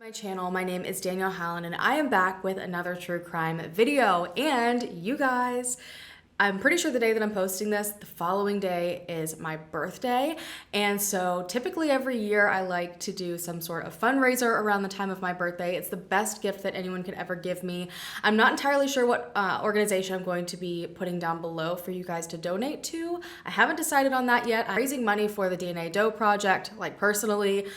My channel. My name is Danelle Hallan and I am back with another true crime video. And you guys, I'm pretty sure the day that I'm posting this, the following day is my birthday. And so typically every year I like to do some sort of fundraiser around the time of my birthday. It's the best gift that anyone could ever give me. I'm not entirely sure what organization I'm going to be putting down below for you guys to donate to. I haven't decided on that yet. I'm raising money for the DNA Doe project, like personally.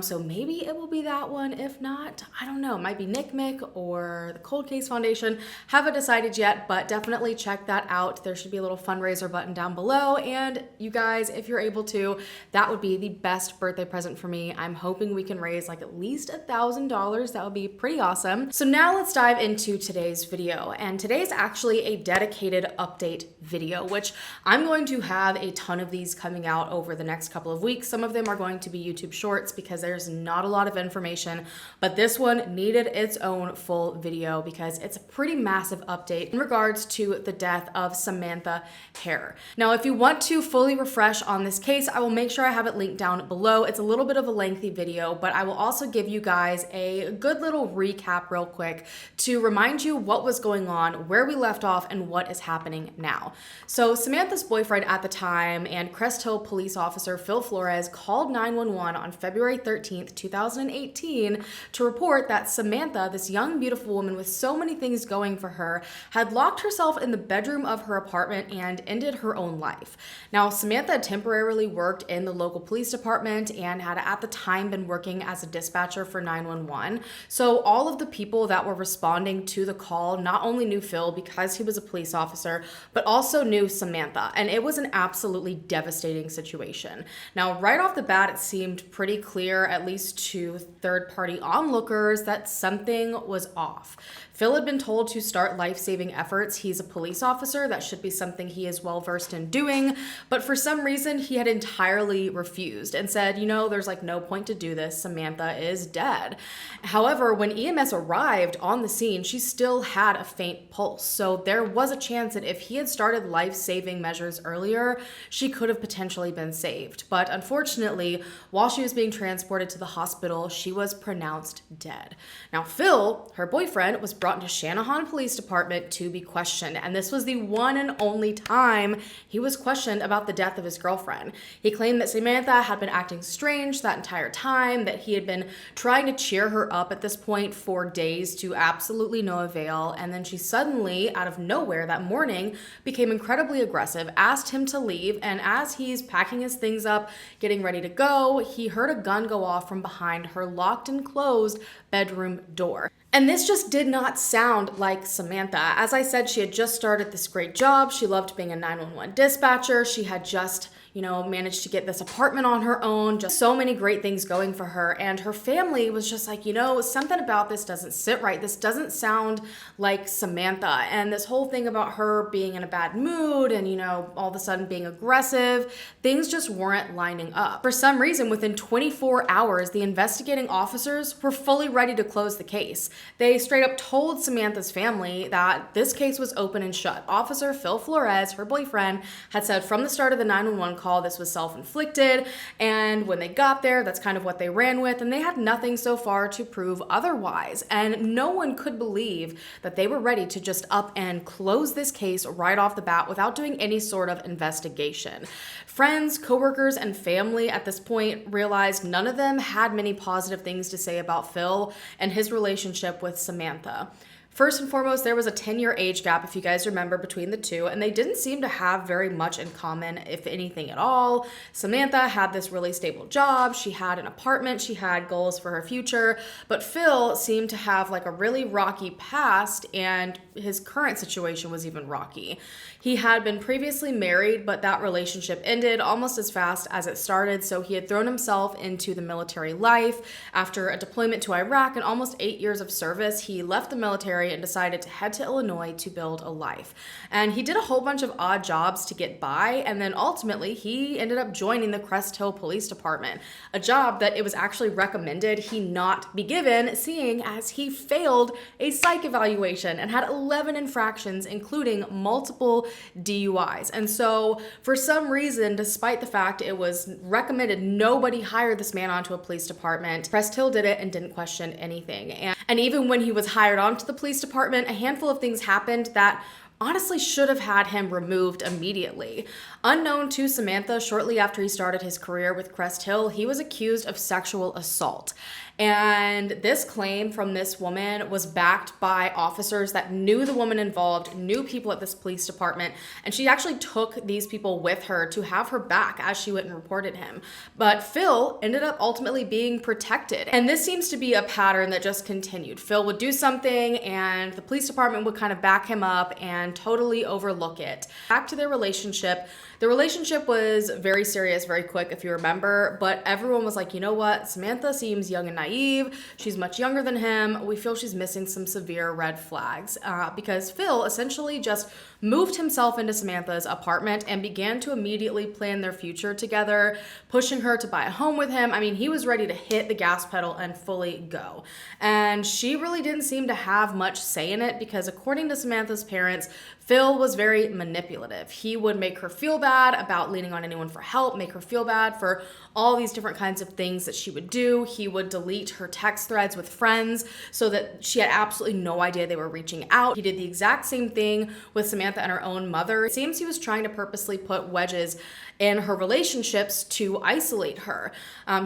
So maybe it will be that one. If not, I don't know. It might be Nick Mick or the Cold Case Foundation. Haven't decided yet, but definitely check that out. There should be a little fundraiser button down below. And you guys, if you're able to, that would be the best birthday present for me. I'm hoping we can raise like at least $1,000. That would be pretty awesome. So now let's dive into today's video. And today's actually a dedicated update video, which I'm going to have a ton of these coming out over the next couple of weeks. Some of them are going to be YouTube shorts because there's not a lot of information, but this one needed its own full video because it's a pretty massive update in regards to the death of Samantha Harer. Now, if you want to fully refresh on this case, I will make sure I have it linked down below. It's a little bit of a lengthy video, but I will also give you guys a good little recap real quick to remind you what was going on, where we left off, and what is happening now. So Samantha's boyfriend at the time and Crest Hill police officer Phil Flores called 911 on February 13th, 2018 to report that Samantha, this young, beautiful woman with so many things going for her, had locked herself in the bedroom of her apartment and ended her own life. Now, Samantha had temporarily worked in the local police department and had at the time been working as a dispatcher for 911. So all of the people that were responding to the call not only knew Phil because he was a police officer, but also knew Samantha. And it was an absolutely devastating situation. Now, right off the bat, it seemed pretty clear, at least to third-party onlookers, that something was off. Phil had been told to start life-saving efforts. He's a police officer. That should be something he is well-versed in doing. But for some reason, he had entirely refused and said, you know, there's like no point to do this. Samantha is dead. However, when EMS arrived on the scene, she still had a faint pulse. So there was a chance that if he had started life-saving measures earlier, she could have potentially been saved. But unfortunately, while she was being transported to the hospital, she was pronounced dead. Now, Phil, her boyfriend, was brought into Shanahan Police Department to be questioned, and this was the one and only time he was questioned about the death of his girlfriend. He claimed that Samantha had been acting strange that entire time, that he had been trying to cheer her up at this point for days to absolutely no avail, and then she suddenly, out of nowhere that morning, became incredibly aggressive, asked him to leave, and as he's packing his things up, getting ready to go, he heard a gun go off from behind her locked and closed bedroom door. And this just did not sound like Samantha. As I said, she had just started this great job. She loved being a 911 dispatcher. She had just, managed to get this apartment on her own, just so many great things going for her. And her family was just like, something about this doesn't sit right. This doesn't sound like Samantha. And this whole thing about her being in a bad mood and, all of a sudden being aggressive, things just weren't lining up. For some reason, within 24 hours, the investigating officers were fully ready to close the case. They straight up told Samantha's family that this case was open and shut. Officer Phil Flores, her boyfriend, had said from the start of the 911 call this was self-inflicted, and when they got there, that's kind of what they ran with, and they had nothing so far to prove otherwise. And no one could believe that they were ready to just up and close this case right off the bat without doing any sort of investigation. Friends, coworkers, and family at this point realized none of them had many positive things to say about Phil and his relationship with Samantha. First and foremost, there was a 10-year age gap, if you guys remember, between the two, and they didn't seem to have very much in common, if anything at all. Samantha had this really stable job, she had an apartment, she had goals for her future, but Phil seemed to have like a really rocky past, and his current situation was even rocky. He had been previously married, but that relationship ended almost as fast as it started, so he had thrown himself into the military life. After a deployment to Iraq and almost 8 years of service, he left the military and decided to head to Illinois to build a life. And he did a whole bunch of odd jobs to get by, and then ultimately he ended up joining the Crest Hill Police Department, a job that it was actually recommended he not be given, seeing as he failed a psych evaluation and had 11 infractions, including multiple DUIs. And so for some reason, despite the fact it was recommended nobody hire this man onto a police department, Crest Hill did it and didn't question anything. And even when he was hired onto the police department, a handful of things happened that honestly should have had him removed immediately. Unknown to Samantha, shortly after he started his career with Crest Hill, he was accused of sexual assault. And this claim from this woman was backed by officers that knew the woman involved, knew people at this police department, and she actually took these people with her to have her back as she went and reported him. But Phil ended up ultimately being protected. And this seems to be a pattern that just continued. Phil would do something and the police department would kind of back him up and totally overlook it. Back to their relationship. The relationship was very serious, very quick, if you remember, but everyone was like, you know what? Samantha seems young and naive. She's much younger than him. We feel she's missing some severe red flags because Phil essentially just moved himself into Samantha's apartment and began to immediately plan their future together, pushing her to buy a home with him. I mean, he was ready to hit the gas pedal and fully go. And she really didn't seem to have much say in it because according to Samantha's parents, Phil was very manipulative. He would make her feel bad about leaning on anyone for help, make her feel bad for all these different kinds of things that she would do. He would delete her text threads with friends so that she had absolutely no idea they were reaching out. He did the exact same thing with Samantha and her own mother. It seems he was trying to purposely put wedges in her relationships to isolate her.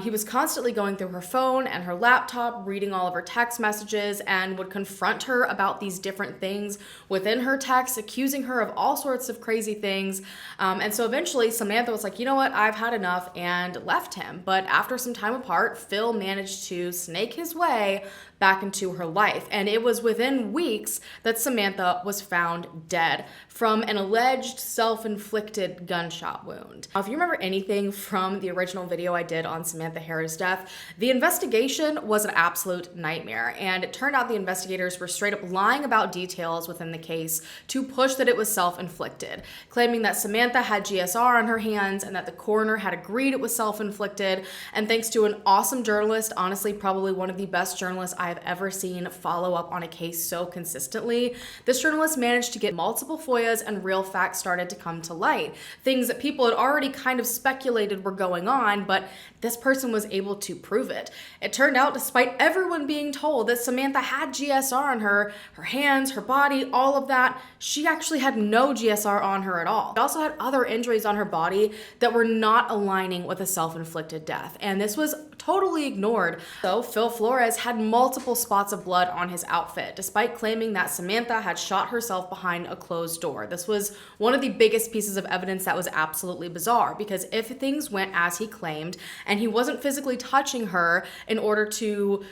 He was constantly going through her phone and her laptop, reading all of her text messages, and would confront her about these different things within her texts, accusing her of all sorts of crazy things. And so eventually Samantha was like, you know what, I've had enough, and left him. But after some time apart, Phil managed to snake his way back into her life. And it was within weeks that Samantha was found dead from an alleged self-inflicted gunshot wound. Now, if you remember anything from the original video I did on Samantha Harer's death, the investigation was an absolute nightmare. And it turned out the investigators were straight up lying about details within the case to push that it was self-inflicted, claiming that Samantha had GSR on her hands and that the coroner had agreed it was self-inflicted. And thanks to an awesome journalist, honestly, probably one of the best journalists I have ever seen follow up on a case so consistently, this journalist managed to get multiple FOIAs and real facts started to come to light. Things that people had already kind of speculated were going on, but this person was able to prove it. It turned out, despite everyone being told that Samantha had GSR on her hands, her body, all of that, she actually had no GSR on her at all. She also had other injuries on her body that were not aligning with a self-inflicted death, and this was totally ignored. So Phil Flores had multiple spots of blood on his outfit, despite claiming that Samantha had shot herself behind a closed door. This was one of the biggest pieces of evidence that was absolutely bizarre, because if things went as he claimed, and he wasn't physically touching her in order to,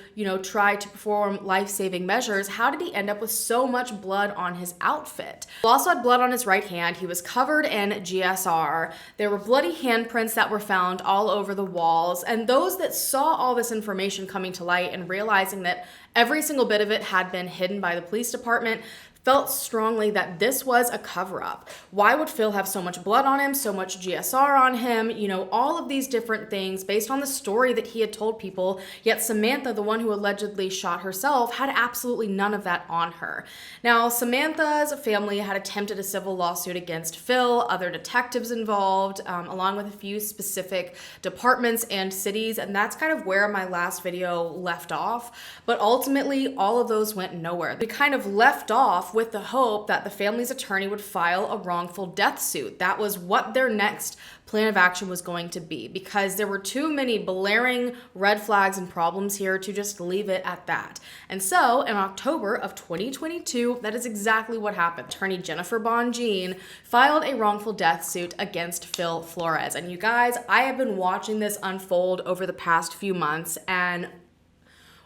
try to perform life-saving measures, how did he end up with so much blood on his outfit? He also had blood on his right hand. He was covered in GSR. There were bloody handprints that were found all over the walls, and those that saw all this information coming to light and realizing that every single bit of it had been hidden by the police department felt strongly that this was a cover-up. Why would Phil have so much blood on him, so much GSR on him, all of these different things based on the story that he had told people, yet Samantha, the one who allegedly shot herself, had absolutely none of that on her. Now, Samantha's family had attempted a civil lawsuit against Phil, other detectives involved, along with a few specific departments and cities, and that's kind of where my last video left off. But ultimately, all of those went nowhere. We kind of left off with the hope that the family's attorney would file a wrongful death suit. That was what their next plan of action was going to be, because there were too many blaring red flags and problems here to just leave it at that. And so in October of 2022, that is exactly what happened. Attorney Jennifer Bonjean filed a wrongful death suit against Phil Flores. And you guys, I have been watching this unfold over the past few months, and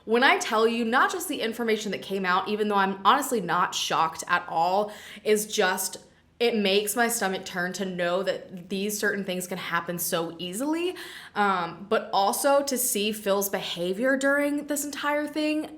when I tell you, not just the information that came out, even though I'm honestly not shocked at all, is just, it makes my stomach turn to know that these certain things can happen so easily. But also to see Phil's behavior during this entire thing,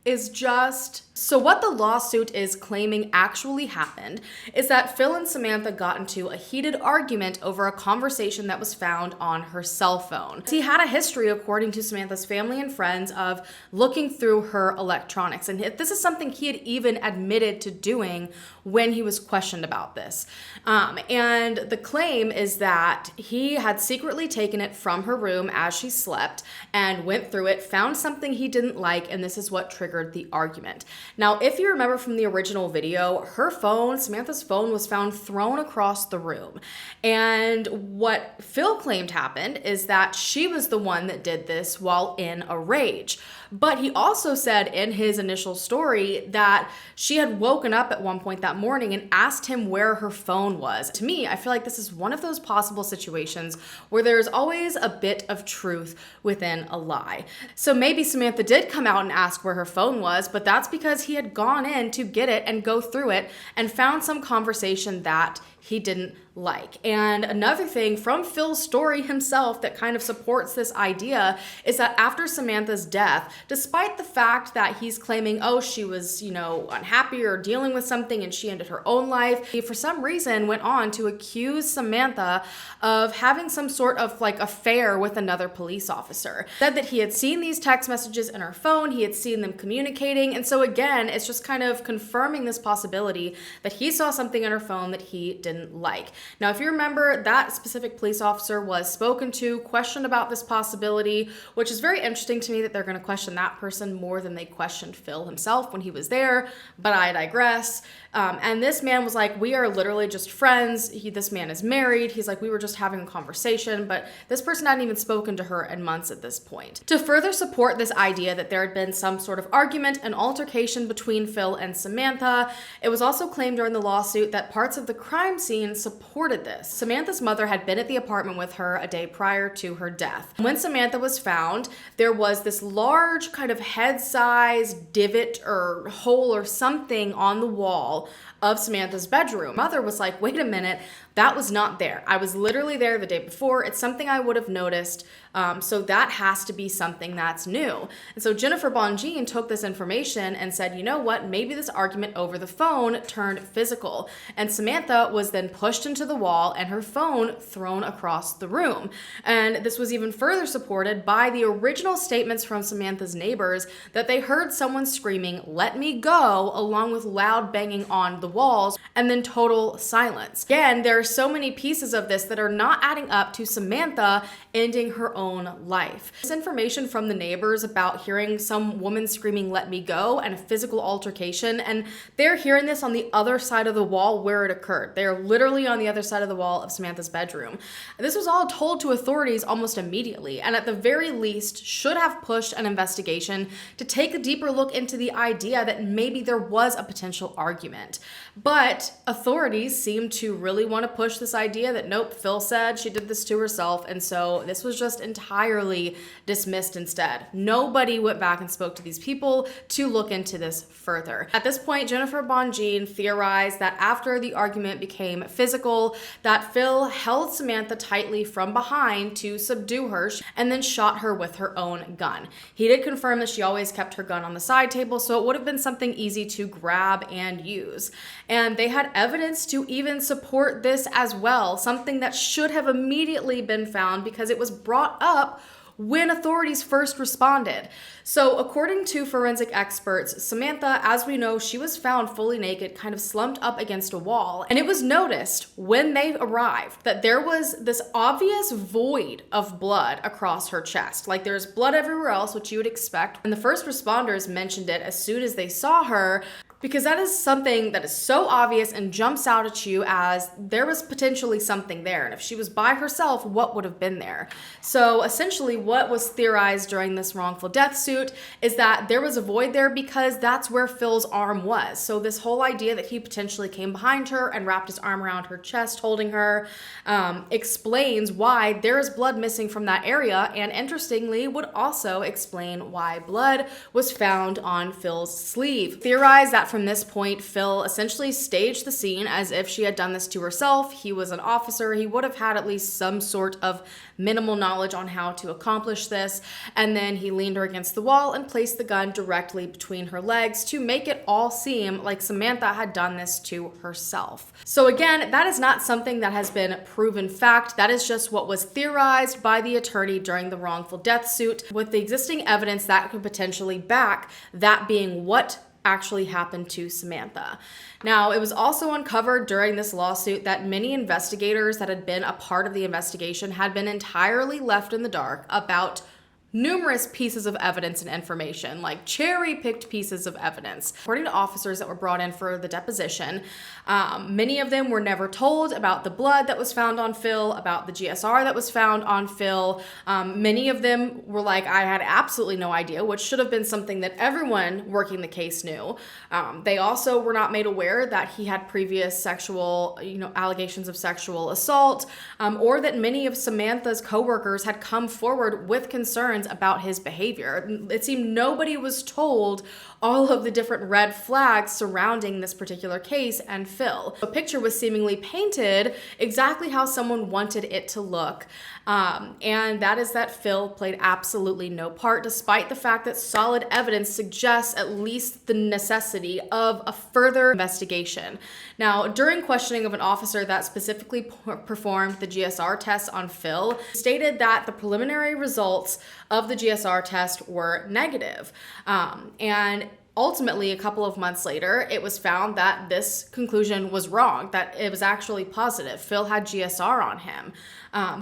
is just... So what the lawsuit is claiming actually happened is that Phil and Samantha got into a heated argument over a conversation that was found on her cell phone. He had a history, according to Samantha's family and friends, of looking through her electronics. And this is something he had even admitted to doing when he was questioned about this. And the claim is that he had secretly taken it from her room as she slept and went through it, found something he didn't like, and this is what triggered the argument. Now, if you remember from the original video, her phone, Samantha's phone, was found thrown across the room. And what Phil claimed happened is that she was the one that did this while in a rage. But he also said in his initial story that she had woken up at one point that morning and asked him where her phone was. To me, I feel like this is one of those possible situations where there's always a bit of truth within a lie. So maybe Samantha did come out and ask where her phone was, but that's because he had gone in to get it and go through it and found some conversation that he didn't like. And another thing from Phil's story himself that kind of supports this idea is that after Samantha's death, despite the fact that he's claiming, oh, she was, unhappy or dealing with something and she ended her own life, he for some reason went on to accuse Samantha of having some sort of affair with another police officer. Said that he had seen these text messages in her phone, he had seen them communicating, and so again, it's just kind of confirming this possibility that he saw something in her phone that he didn't like. Now, if you remember, that specific police officer was spoken to, questioned about this possibility, which is very interesting to me that they're going to question that person more than they questioned Phil himself when he was there, but I digress. And this man was like, we are literally just friends. This man is married. He's like, we were just having a conversation, but this person hadn't even spoken to her in months at this point. To further support this idea that there had been some sort of argument and altercation between Phil and Samantha, it was also claimed during the lawsuit that parts of the crime scene supported this. Samantha's mother had been at the apartment with her a day prior to her death. When Samantha was found, there was this large kind of head-sized divot or hole or something on the wall of Samantha's bedroom. Mother was like, wait a minute, that was not there. I was literally there the day before. It's something I would have noticed. So that has to be something that's new. And so Jennifer Bongine took this information and said, you know what, maybe this argument over the phone turned physical. And Samantha was then pushed into the wall and her phone thrown across the room. And this was even further supported by the original statements from Samantha's neighbors that they heard someone screaming, "Let me go," along with loud banging on the walls, and then total silence. Again, there are so many pieces of this that are not adding up to Samantha ending her own life. This information from the neighbors about hearing some woman screaming, "Let me go," and a physical altercation, and they're hearing this on the other side of the wall where it occurred. They're literally on the other side of the wall of Samantha's bedroom. This was all told to authorities almost immediately, and at the very least should have pushed an investigation to take a deeper look into the idea that maybe there was a potential argument. But authorities seem to really want to push this idea that nope, Phil said she did this to herself, and so this was just entirely dismissed instead. Nobody went back and spoke to these people to look into this further. At this point, Jennifer Bongine theorized that after the argument became physical, that Phil held Samantha tightly from behind to subdue her and then shot her with her own gun. He did confirm that she always kept her gun on the side table, so it would have been something easy to grab and use. And they had evidence to even support this as well, something that should have immediately been found because it was brought up when authorities first responded. So according to forensic experts, Samantha, as we know, she was found fully naked, kind of slumped up against a wall. And it was noticed when they arrived that there was this obvious void of blood across her chest. Like there's blood everywhere else, which you would expect. And the first responders mentioned it as soon as they saw her, because that is something that is so obvious and jumps out at you as there was potentially something there. And if she was by herself, what would have been there? So essentially what was theorized during this wrongful death suit is that there was a void there because that's where Phil's arm was. So this whole idea that he potentially came behind her and wrapped his arm around her chest, holding her, explains why there is blood missing from that area. And interestingly, would also explain why blood was found on Phil's sleeve. Theorized that that from this point, Phil essentially staged the scene as if she had done this to herself. He was an officer. He would have had at least some sort of minimal knowledge on how to accomplish this. And then he leaned her against the wall and placed the gun directly between her legs to make it all seem like Samantha had done this to herself. So again, that is not something that has been proven fact. That is just what was theorized by the attorney during the wrongful death suit, with the existing evidence that could potentially back that being what actually happened to Samantha. Now, it was also uncovered during this lawsuit that many investigators that had been a part of the investigation had been entirely left in the dark about numerous pieces of evidence and information, like cherry-picked pieces of evidence. According to officers that were brought in for the deposition, many of them were never told about the blood that was found on Phil, about the GSR that was found on Phil. Many of them were like, I had absolutely no idea, which should have been something that everyone working the case knew. They also were not made aware that he had previous sexual, allegations of sexual assault, or that many of Samantha's coworkers had come forward with concerns about his behavior. It seemed nobody was told all of the different red flags surrounding this particular case and Phil. The picture was seemingly painted exactly how someone wanted it to look. And that is that Phil played absolutely no part, despite the fact that solid evidence suggests at least the necessity of a further investigation. Now, during questioning of an officer that specifically performed the GSR test on Phil, stated that the preliminary results of the GSR test were negative. And ultimately, a couple of months later, it was found that this conclusion was wrong, that it was actually positive. Phil had GSR on him.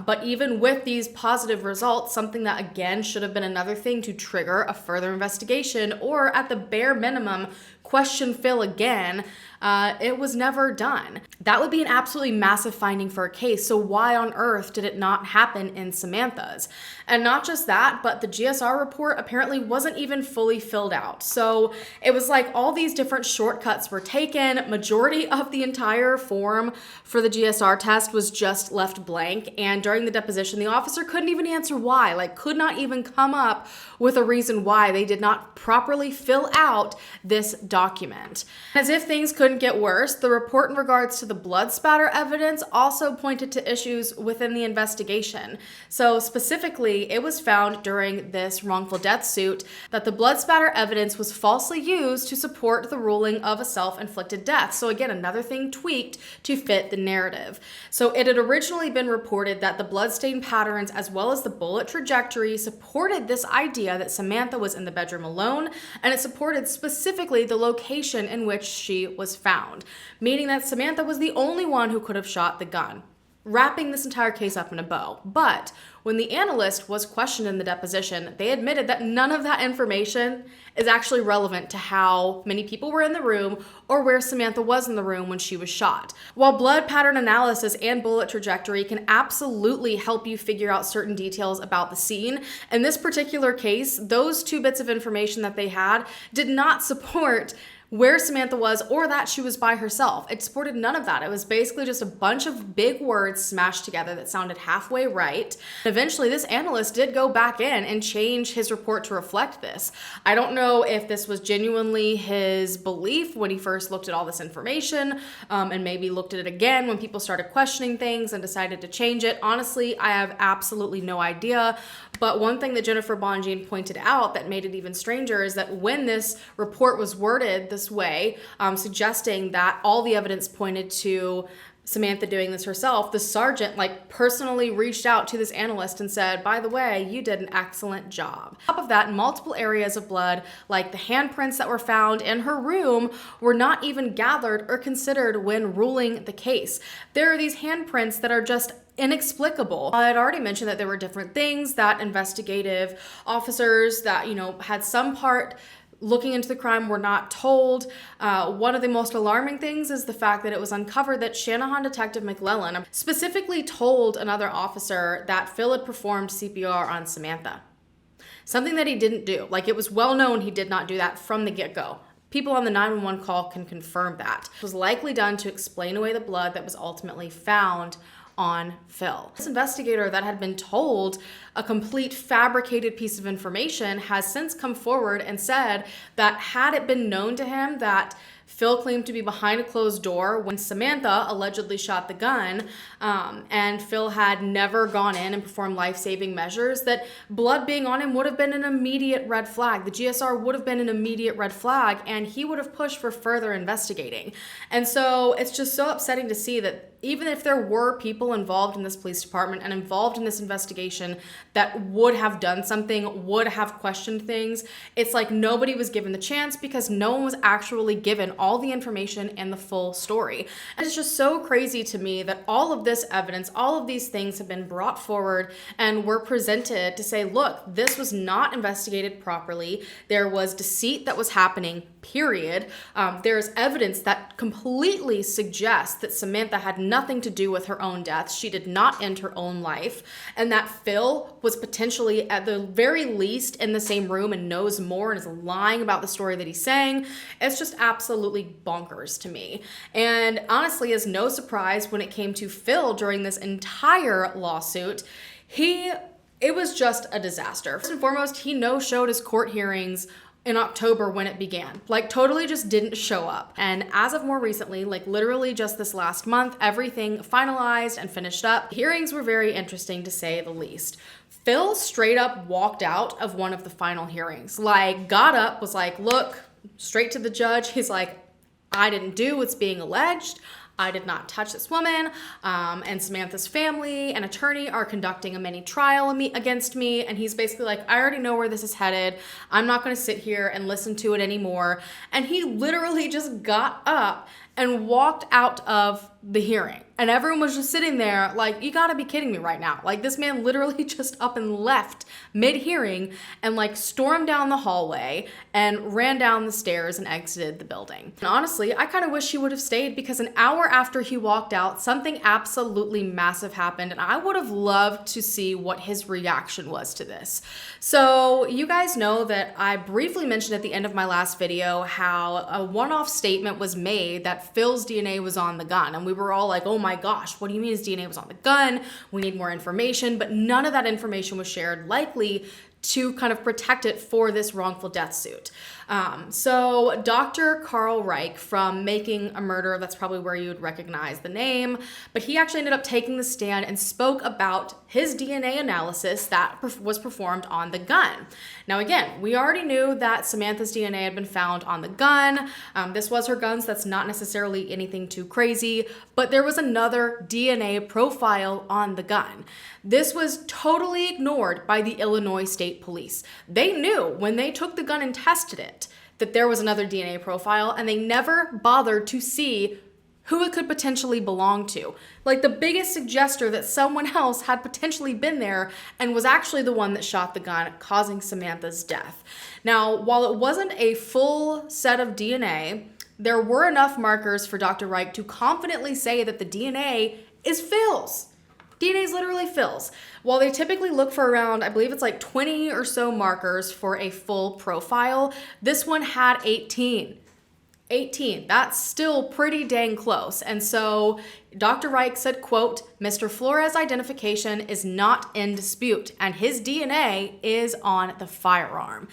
But even with these positive results, something that again should have been another thing to trigger a further investigation, or at the bare minimum, question Phil again, it was never done. That would be an absolutely massive finding for a case. So why on earth did it not happen in Samantha's? And not just that, but the GSR report apparently wasn't even fully filled out. So it was like all these different shortcuts were taken. Majority of the entire form for the GSR test was just left blank. And during the deposition, the officer couldn't even answer why, could not even come up with a reason why they did not properly fill out this document. As if things couldn't get worse, the report in regards to the blood spatter evidence also pointed to issues within the investigation. So specifically, it was found during this wrongful death suit that the blood spatter evidence was falsely used to support the ruling of a self-inflicted death. So again, another thing tweaked to fit the narrative. So it had originally been reported that the bloodstain patterns as well as the bullet trajectory supported this idea that Samantha was in the bedroom alone, and it supported specifically the location in which she was found, meaning that Samantha was the only one who could have shot the gun, wrapping this entire case up in a bow. But when the analyst was questioned in the deposition, they admitted that none of that information is actually relevant to how many people were in the room or where Samantha was in the room when she was shot. While blood pattern analysis and bullet trajectory can absolutely help you figure out certain details about the scene, in this particular case, those two bits of information that they had did not support where Samantha was or that she was by herself. It supported none of that. It was basically just a bunch of big words smashed together that sounded halfway right. Eventually, this analyst did go back in and change his report to reflect this. I don't know if this was genuinely his belief when he first looked at all this information, and maybe looked at it again when people started questioning things and decided to change it. Honestly, I have absolutely no idea. But one thing that Jennifer Bonjean pointed out that made it even stranger is that when this report was worded this way, suggesting that all the evidence pointed to Samantha doing this herself, the sergeant personally reached out to this analyst and said, by the way, you did an excellent job. On top of that, multiple areas of blood, like the handprints that were found in her room, were not even gathered or considered when ruling the case. There are these handprints that are just inexplicable. I had already mentioned that there were different things that investigative officers that, had some part looking into the crime were not told. One of the most alarming things is the fact that it was uncovered that Shanahan Detective McClellan specifically told another officer that Phil had performed CPR on Samantha. Something that he didn't do. It was well known he did not do that from the get-go. People on the 911 call can confirm that. It was likely done to explain away the blood that was ultimately found on Phil. This investigator that had been told a complete fabricated piece of information has since come forward and said that had it been known to him that Phil claimed to be behind a closed door when Samantha allegedly shot the gun, and Phil had never gone in and performed life-saving measures, that blood being on him would have been an immediate red flag. The GSR would have been an immediate red flag, and he would have pushed for further investigating. And so it's just so upsetting to see that even if there were people involved in this police department and involved in this investigation that would have done something, would have questioned things, it's like nobody was given the chance because no one was actually given all the information and the full story. And it's just so crazy to me that all of this evidence, all of these things have been brought forward and were presented to say, look, this was not investigated properly. There was deceit that was happening, period. There's evidence that completely suggests that Samantha had nothing to do with her own death. She did not end her own life, and that Phil was potentially at the very least in the same room and knows more and is lying about the story that he's saying. It's just absolutely bonkers to me. And honestly, is no surprise when it came to Phil during this entire lawsuit. It was just a disaster. First and foremost, he no-showed his court hearings in October when it began. Like, totally just didn't show up. And as of more recently, like literally just this last month, everything finalized and finished up. Hearings were very interesting to say the least. Phil straight up walked out of one of the final hearings. Like, got up, was like, look, straight to the judge. He's like, I didn't do what's being alleged. I did not touch this woman, and Samantha's family and attorney are conducting a mini trial against me, and he's basically like, I already know where this is headed. I'm not going to sit here and listen to it anymore. And he literally just got up and walked out of the hearing. And everyone was just sitting there like, you gotta be kidding me right now. Like, this man literally just up and left mid-hearing and like stormed down the hallway and ran down the stairs and exited the building. And honestly, I kind of wish he would have stayed, because an hour after he walked out, something absolutely massive happened, and I would have loved to see what his reaction was to this. So you guys know that I briefly mentioned at the end of my last video how a one-off statement was made that Phil's DNA was on the gun, and we were all like, oh my gosh, what do you mean his DNA was on the gun? We need more information. But none of that information was shared, likely to kind of protect it for this wrongful death suit. So Dr. Carl Reich from Making a Murder, that's probably where you would recognize the name, but he actually ended up taking the stand and spoke about his DNA analysis that was performed on the gun. Now again, we already knew that Samantha's DNA had been found on the gun. This was her gun, so that's not necessarily anything too crazy, but there was another DNA profile on the gun. This was totally ignored by the Illinois State Police. They knew when they took the gun and tested it that there was another DNA profile, and they never bothered to see who it could potentially belong to. Like, the biggest suggester that someone else had potentially been there and was actually the one that shot the gun, causing Samantha's death. Now, while it wasn't a full set of DNA, there were enough markers for Dr. Reich to confidently say that the DNA is Phil's. DNA is literally Phil's. While they typically look for around, I believe it's like 20 or so markers for a full profile, this one had 18. 18. That's still pretty dang close. And so Dr. Reich said, quote, Mr. Flores' identification is not in dispute, and his DNA is on the firearm.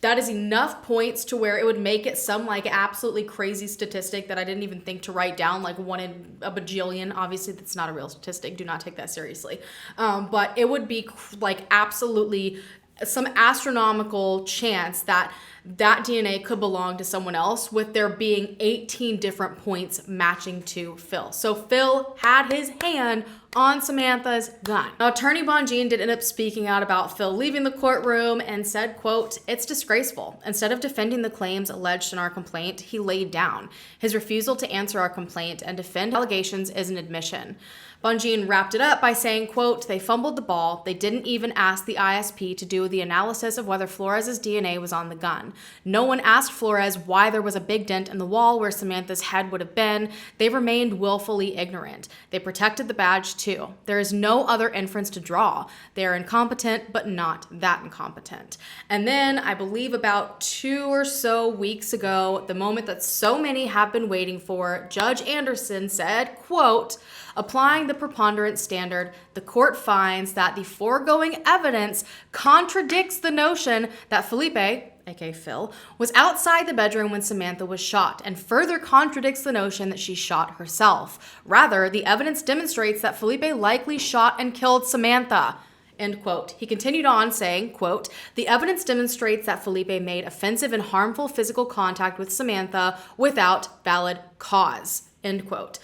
That is enough points to where it would make it some like absolutely crazy statistic that I didn't even think to write down, like 1 in a bajillion. Obviously, that's not a real statistic. Do not take that seriously. But it would be like absolutely some astronomical chance that that DNA could belong to someone else, with there being 18 different points matching to Phil. So Phil had his hand on Samantha's gun. Now, Attorney Bonjean did end up speaking out about Phil leaving the courtroom and said, quote, it's disgraceful. Instead of defending the claims alleged in our complaint, he laid down. His refusal to answer our complaint and defend allegations is an admission. Bonjean wrapped it up by saying, quote, they fumbled the ball. They didn't even ask the ISP to do the analysis of whether Flores' DNA was on the gun. No one asked Flores why there was a big dent in the wall where Samantha's head would have been. They remained willfully ignorant. They protected the badge too. There is no other inference to draw. They are incompetent, but not that incompetent. And then I believe about 2 or so weeks ago, the moment that so many have been waiting for, Judge Anderson said, quote, applying the preponderance standard, the court finds that the foregoing evidence contradicts the notion that Felipe, aka Phil, was outside the bedroom when Samantha was shot and further contradicts the notion that she shot herself. Rather, the evidence demonstrates that Felipe likely shot and killed Samantha. End quote. He continued on saying, quote, the evidence demonstrates that Felipe made offensive and harmful physical contact with Samantha without valid cause. End quote.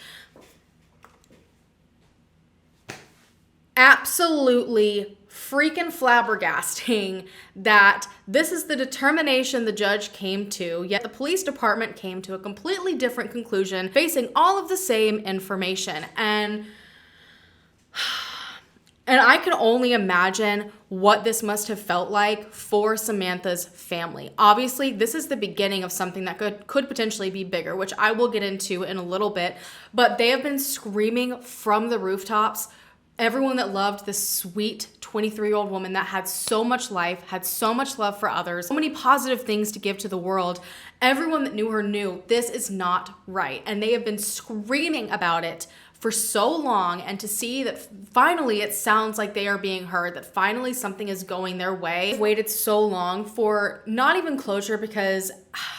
Absolutely freaking flabbergasting that this is the determination the judge came to, yet the police department came to a completely different conclusion, facing all of the same information. And I can only imagine what this must have felt like for Samantha's family. Obviously, this is the beginning of something that could potentially be bigger, which I will get into in a little bit, but they have been screaming from the rooftops. Everyone that loved this sweet 23-year-old woman that had so much life, had so much love for others, so many positive things to give to the world. Everyone that knew her knew this is not right. And they have been screaming about it for so long, and to see that finally it sounds like they are being heard, that finally something is going their way. I've waited so long for not even closure, because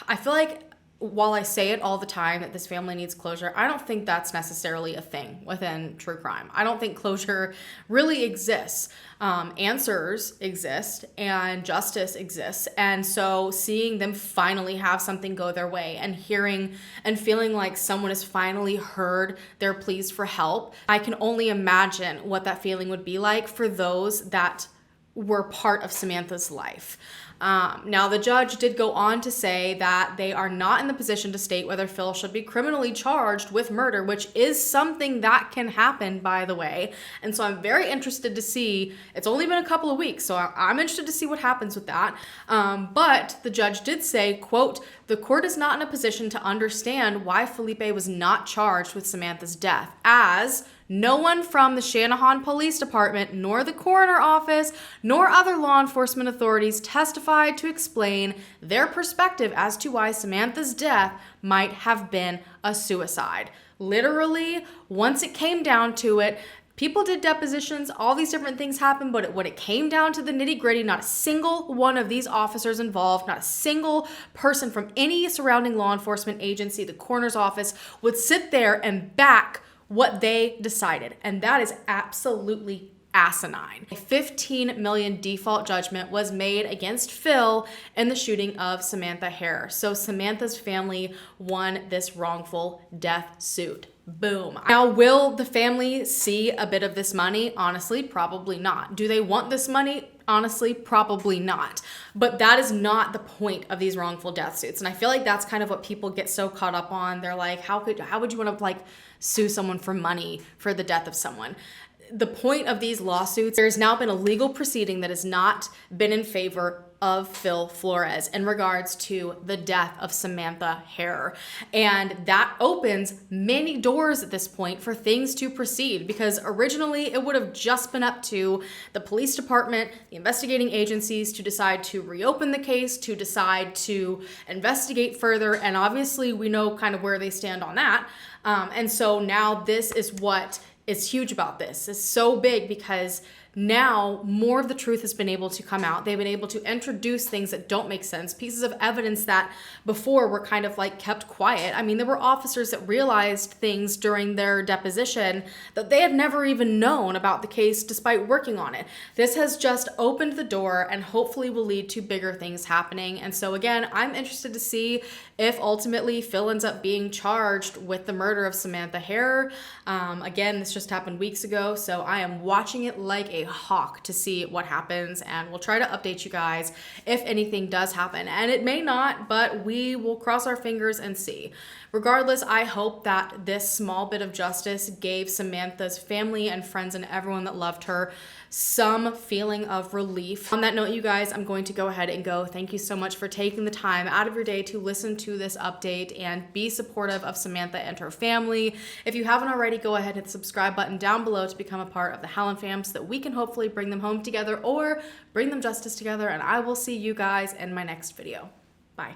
I feel like while I say it all the time that this family needs closure, I don't think that's necessarily a thing within true crime. I don't think closure really exists. Answers exist and justice exists. And so seeing them finally have something go their way and hearing and feeling like someone has finally heard their pleas for help, I can only imagine what that feeling would be like for those that were part of Samantha's life. Now, the judge did go on to say that they are not in the position to state whether Phil should be criminally charged with murder, which is something that can happen, by the way. And so I'm very interested to see. It's only been a couple of weeks, so I'm interested to see what happens with that. But the judge did say, quote, the court is not in a position to understand why Felipe was not charged with Samantha's death, as no one from the Shanahan Police Department, nor the coroner office, nor other law enforcement authorities testified to explain their perspective as to why Samantha's death might have been a suicide. Literally, once it came down to it, people did depositions, all these different things happened, but when it came down to the nitty-gritty, not a single one of these officers involved, not a single person from any surrounding law enforcement agency, the coroner's office, would sit there and back what they decided. And that is absolutely asinine. A $15 million default judgment was made against Phil in the shooting of Samantha Harer. So Samantha's family won this wrongful death suit. Boom. Now, will the family see a bit of this money? Honestly, probably not. Do they want this money? Honestly, probably not. But that is not the point of these wrongful death suits. And I feel like that's kind of what people get so caught up on. They're like, how would you want to sue someone for money for the death of someone? The point of these lawsuits, there's now been a legal proceeding that has not been in favor of Phil Flores in regards to the death of Samantha Harer. And that opens many doors at this point for things to proceed, because originally it would have just been up to the police department, the investigating agencies, to decide to reopen the case, to decide to investigate further. And obviously we know kind of where they stand on that. And so now this is what is huge about this. It's so big because now more of the truth has been able to come out. They've been able to introduce things that don't make sense, pieces of evidence that before were kind of kept quiet. I mean, there were officers that realized things during their deposition that they had never even known about the case despite working on it. This has just opened the door and hopefully will lead to bigger things happening. And so again, I'm interested to see if ultimately Phil ends up being charged with the murder of Samantha Harer. Again, this just happened weeks ago, so I am watching it like a hawk to see what happens, and we'll try to update you guys if anything does happen. And it may not, but we will cross our fingers and see. Regardless, I hope that this small bit of justice gave Samantha's family and friends and everyone that loved her some feeling of relief. On that note, you guys, I'm going to go ahead and go. Thank you so much for taking the time out of your day to listen to this update and be supportive of Samantha and her family. If you haven't already, go ahead and hit the subscribe button down below to become a part of the Hallan fam so that we can hopefully bring them home together or bring them justice together. And I will see you guys in my next video. Bye.